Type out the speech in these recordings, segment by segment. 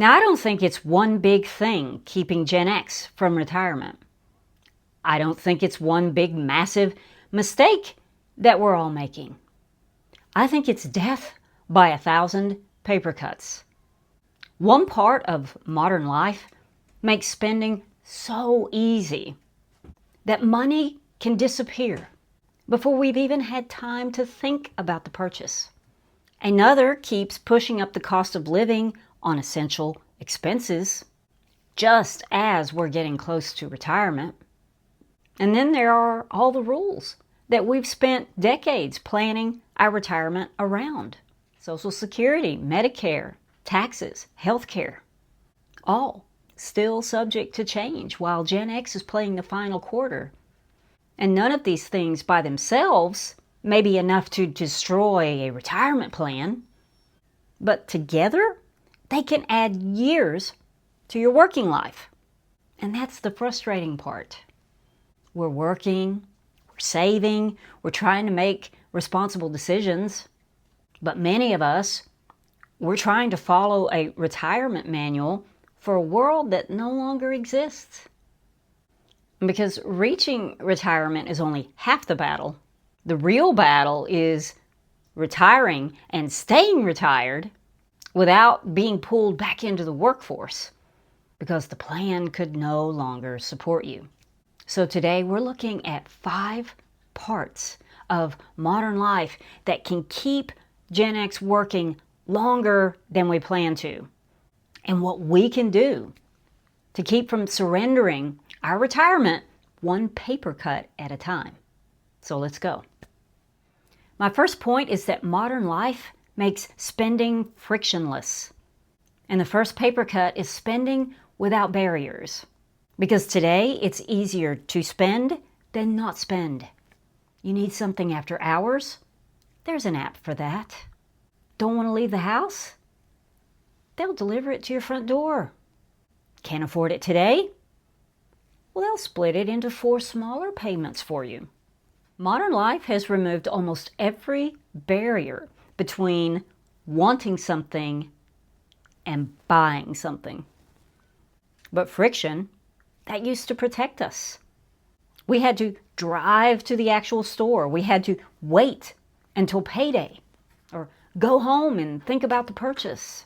Now, I don't think it's one big thing keeping Gen X from retirement. I don't think it's one big, massive mistake that we're all making. I think it's death by 1,000 paper cuts. One part of modern life makes spending so easy that money can disappear before we've even had time to think about the purchase. Another keeps pushing up the cost of living on essential expenses, just as we're getting close to retirement. And then there are all the rules that we've spent decades planning our retirement around. Social Security, Medicare, taxes, healthcare, all still subject to change while Gen X is playing the final quarter. And none of these things by themselves may be enough to destroy a retirement plan, but together they can add years to your working life. And that's the frustrating part. We're working, we're saving, we're trying to make responsible decisions, but many of us, we're trying to follow a retirement manual for a world that no longer exists. Because reaching retirement is only half the battle. The real battle is retiring and staying retired without being pulled back into the workforce because the plan could no longer support you. So today we're looking at 5 parts of modern life that can keep Gen X working longer than we plan to, and what we can do to keep from surrendering our retirement one paper cut at a time. So let's go. My first point is that modern life makes spending frictionless. And the first paper cut is spending without barriers. Because today it's easier to spend than not spend. You need something after hours? There's an app for that. Don't want to leave the house? They'll deliver it to your front door. Can't afford it today? Well, they'll split it into 4 smaller payments for you. Modern life has removed almost every barrier between wanting something and buying something. But friction, that used to protect us. We had to drive to the actual store. We had to wait until payday or go home and think about the purchase.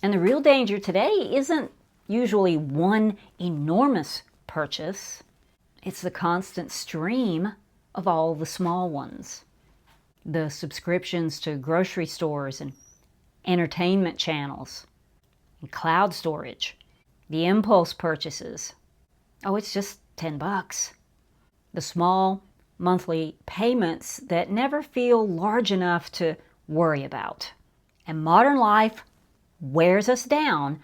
And the real danger today isn't usually one enormous purchase. It's the constant stream of all the small ones. The subscriptions to grocery stores and entertainment channels and cloud storage. The impulse purchases. Oh, it's just $10. The small monthly payments that never feel large enough to worry about. And modern life wears us down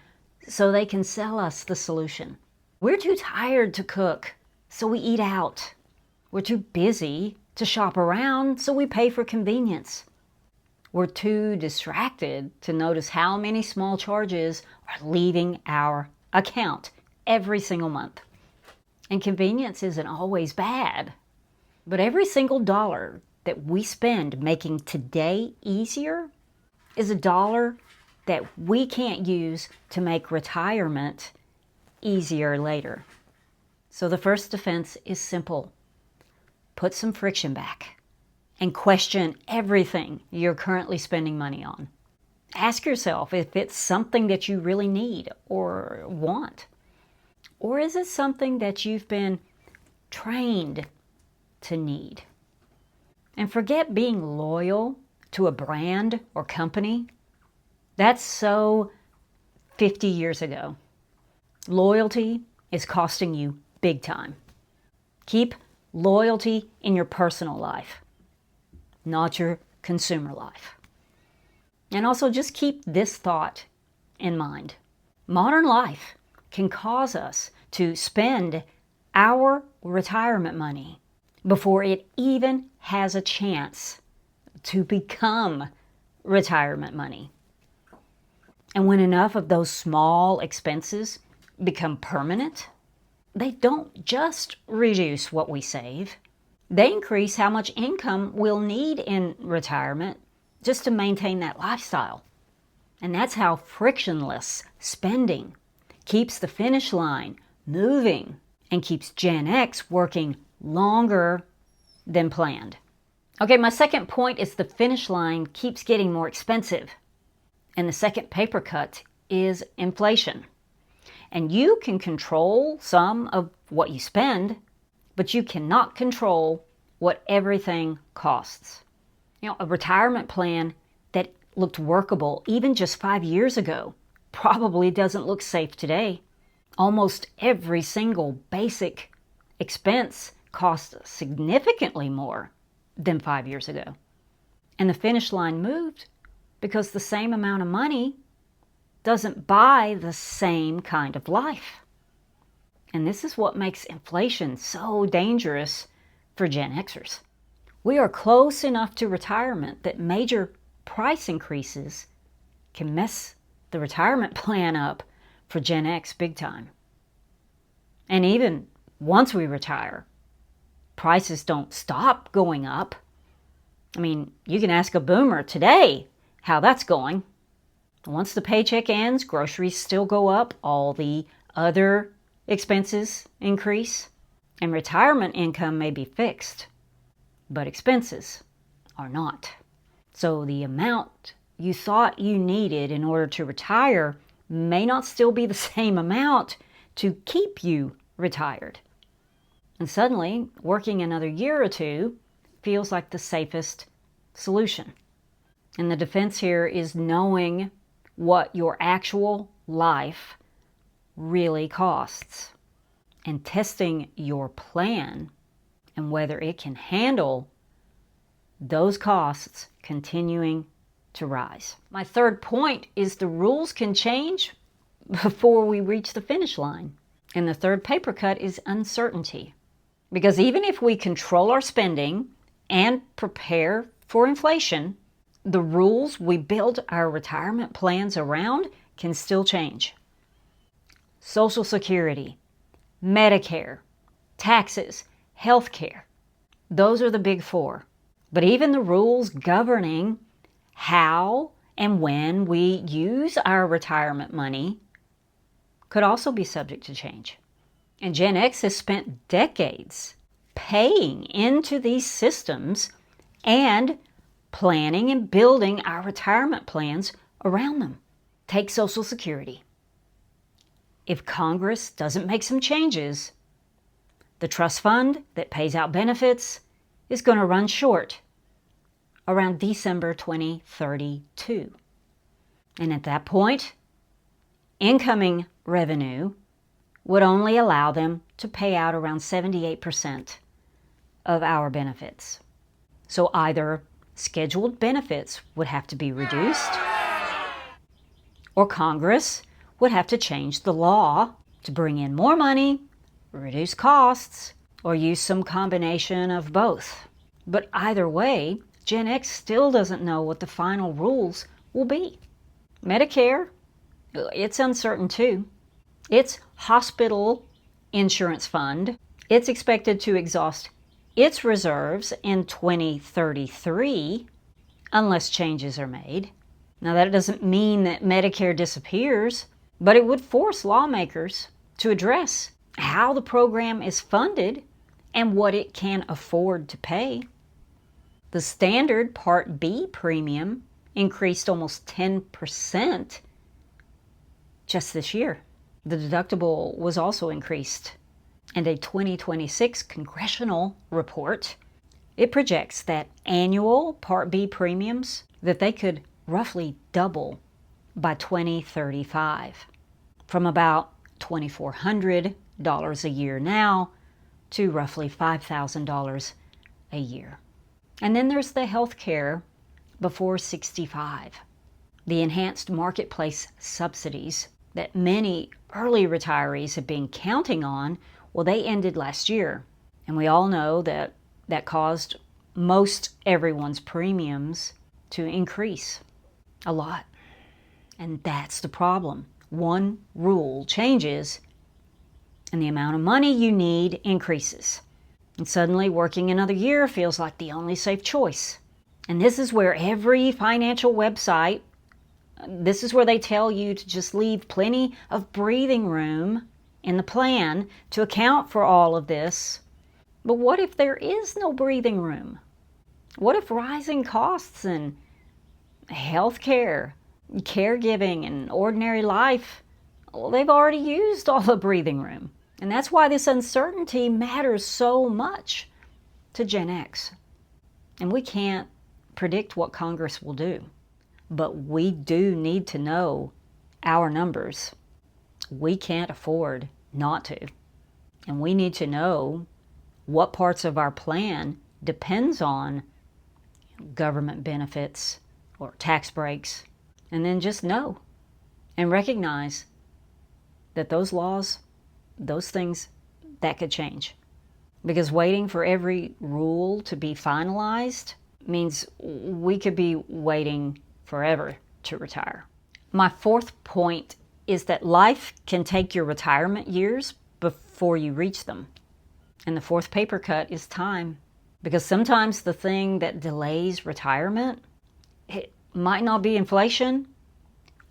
so they can sell us the solution. We're too tired to cook, so we eat out. We're too busy to shop around, so we pay for convenience. We're too distracted to notice how many small charges are leaving our account every single month. And convenience isn't always bad, but every single dollar that we spend making today easier is a dollar that we can't use to make retirement easier later. So the first defense is simple. Put some friction back and question everything you're currently spending money on. Ask yourself if it's something that you really need or want. Or is it something that you've been trained to need? And forget being loyal to a brand or company. That's so 50 years ago. Loyalty is costing you big time. Keep loyalty in your personal life, not your consumer life. And also just keep this thought in mind. Modern life can cause us to spend our retirement money before it even has a chance to become retirement money. And when enough of those small expenses become permanent, they don't just reduce what we save. They increase how much income we'll need in retirement just to maintain that lifestyle. And that's how frictionless spending keeps the finish line moving and keeps Gen X working longer than planned. Okay, my second point is the finish line keeps getting more expensive. And the second paper cut is inflation. And you can control some of what you spend, but you cannot control what everything costs. A retirement plan that looked workable even just 5 years ago probably doesn't look safe today. Almost every single basic expense costs significantly more than 5 years ago. And the finish line moved because the same amount of money doesn't buy the same kind of life. And this is what makes inflation so dangerous for Gen Xers. We are close enough to retirement that major price increases can mess the retirement plan up for Gen X big time. And even once we retire, prices don't stop going up. I mean, you can ask a boomer today how that's going. Once the paycheck ends, groceries still go up, all the other expenses increase, and retirement income may be fixed, but expenses are not. So the amount you thought you needed in order to retire may not still be the same amount to keep you retired. And suddenly, working another year or two feels like the safest solution. And the defense here is knowing what your actual life really costs and testing your plan and whether it can handle those costs continuing to rise. My third point is the rules can change before we reach the finish line. And the third paper cut is uncertainty. Because even if we control our spending and prepare for inflation, the rules we build our retirement plans around can still change. Social Security, Medicare, taxes, healthcare, those are the big four. But even the rules governing how and when we use our retirement money could also be subject to change. And Gen X has spent decades paying into these systems and planning and building our retirement plans around them. Take Social Security. If Congress doesn't make some changes, the trust fund that pays out benefits is going to run short around December 2032. And at that point, incoming revenue would only allow them to pay out around 78% of our benefits. So either scheduled benefits would have to be reduced, or Congress would have to change the law to bring in more money, reduce costs, or use some combination of both. But either way, Gen X still doesn't know what the final rules will be. Medicare, it's uncertain too. Its hospital insurance fund, it's expected to exhaust its reserves in 2033 unless changes are made. Now that doesn't mean that Medicare disappears, but it would force lawmakers to address how the program is funded and what it can afford to pay. The standard Part B premium increased almost 10% just this year. The deductible was also increased. And a 2026 congressional report, it projects that annual Part B premiums, that they could roughly double by 2035, from about $2,400 a year now to roughly $5,000 a year. And then there's the health care before 65, the enhanced marketplace subsidies that many early retirees have been counting on. Well, they ended last year, and we all know that that caused most everyone's premiums to increase a lot. And that's the problem. One rule changes, and the amount of money you need increases. And suddenly working another year feels like the only safe choice. And this is where every financial website This is where they tell you to just leave plenty of breathing room in the plan to account for all of this. But what if there is no breathing room? What if rising costs in healthcare, caregiving, and ordinary life, well, they've already used all the breathing room? And that's why this uncertainty matters so much to Gen X. And we can't predict what Congress will do, but we do need to know our numbers. We can't afford not to. And we need to know what parts of our plan depends on government benefits or tax breaks, and then just know and recognize that those laws, those things, that could change. Because waiting for every rule to be finalized means we could be waiting forever to retire. My fourth point is that life can take your retirement years before you reach them. And the fourth paper cut is time. Because sometimes the thing that delays retirement, it might not be inflation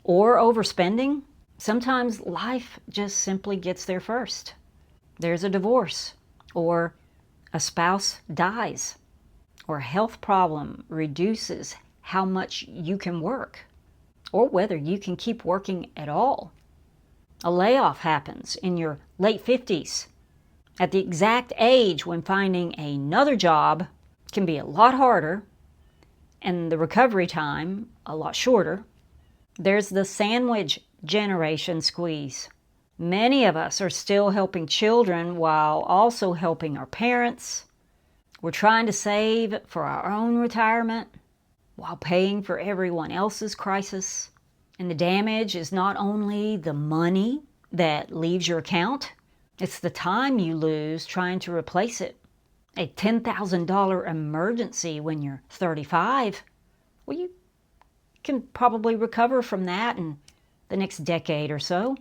or overspending. Sometimes life just simply gets there first. There's a divorce, or a spouse dies, or a health problem reduces how much you can work, or whether you can keep working at all. A layoff happens in your late 50s, at the exact age when finding another job can be a lot harder and the recovery time a lot shorter. There's the sandwich generation squeeze. Many of us are still helping children while also helping our parents. We're trying to save for our own retirement while paying for everyone else's crisis. And the damage is not only the money that leaves your account, it's the time you lose trying to replace it. A $10,000 emergency when you're 35, well, you can probably recover from that in the next decade or so.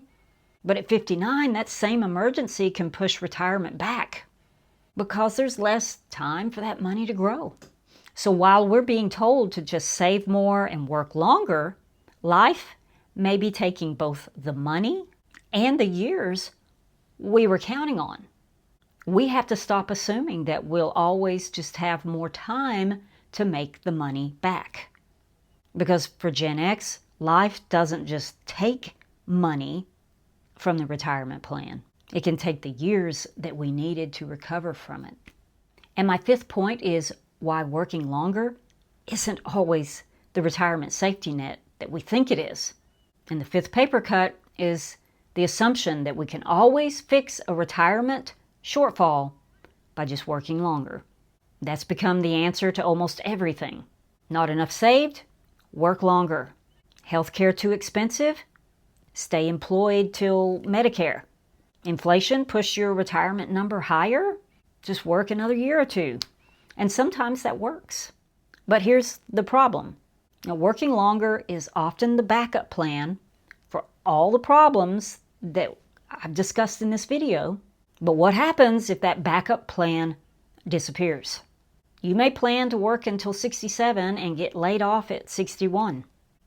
But at 59, that same emergency can push retirement back because there's less time for that money to grow. So while we're being told to just save more and work longer, life may be taking both the money and the years we were counting on. We have to stop assuming that we'll always just have more time to make the money back. Because for Gen X, life doesn't just take money from the retirement plan. It can take the years that we needed to recover from it. And my fifth point is why working longer isn't always the retirement safety net that we think it is. And the fifth paper cut is the assumption that we can always fix a retirement shortfall by just working longer. That's become the answer to almost everything. Not enough saved? Work longer. Healthcare too expensive? Stay employed till Medicare. Inflation push your retirement number higher? Just work another year or two. And sometimes that works. But here's the problem. Now, working longer is often the backup plan for all the problems that I've discussed in this video. But what happens if that backup plan disappears? You may plan to work until 67 and get laid off at 61.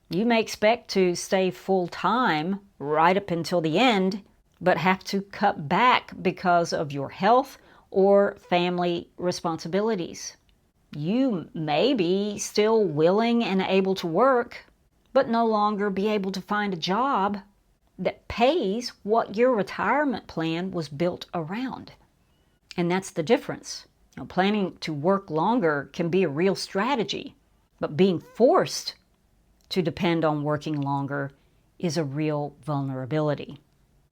You may expect to stay full-time right up until the end, but have to cut back because of your health or family responsibilities. You may be still willing and able to work, but no longer be able to find a job that pays what your retirement plan was built around. And that's the difference. Planning to work longer can be a real strategy, but being forced to depend on working longer is a real vulnerability.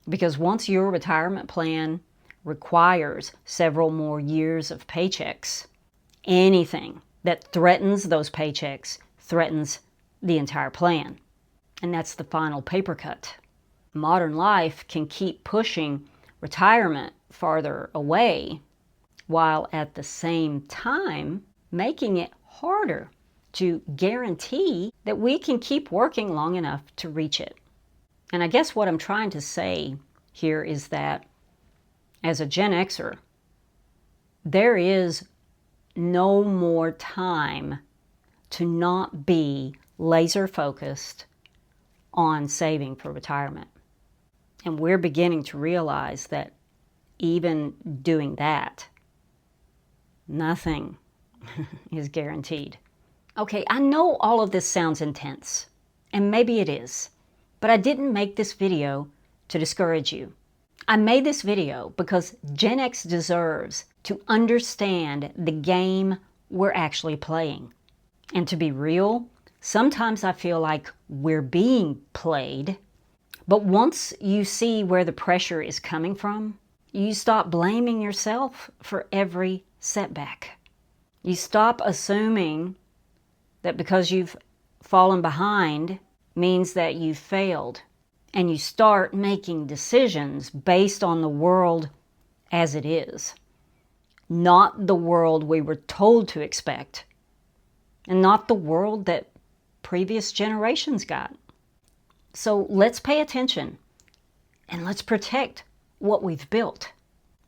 Because once your retirement plan requires several more years of paychecks, anything that threatens those paychecks threatens the entire plan. And that's the final paper cut. Modern life can keep pushing retirement farther away, while at the same time making it harder to guarantee that we can keep working long enough to reach it. And I guess what I'm trying to say here is that as a Gen Xer, there is no more time to not be laser focused on saving for retirement. And we're beginning to realize that even doing that, nothing is guaranteed. Okay, I know all of this sounds intense, and maybe it is, but I didn't make this video to discourage you. I made this video because Gen X deserves to understand the game we're actually playing. And to be real, sometimes I feel like we're being played, but once you see where the pressure is coming from, you stop blaming yourself for every setback. You stop assuming that because you've fallen behind means that you've failed, and you start making decisions based on the world as it is, not the world we were told to expect, and not the world that previous generations got. So let's pay attention, and let's protect what we've built.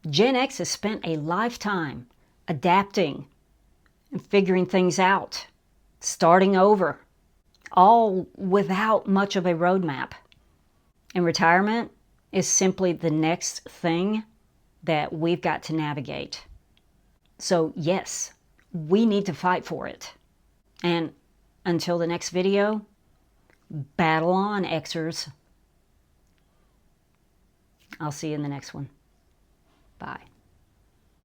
Gen X has spent a lifetime adapting and figuring things out, starting over, all without much of a roadmap. And retirement is simply the next thing that we've got to navigate. So yes, we need to fight for it. And until the next video, battle on, Xers. I'll see you in the next one. Bye.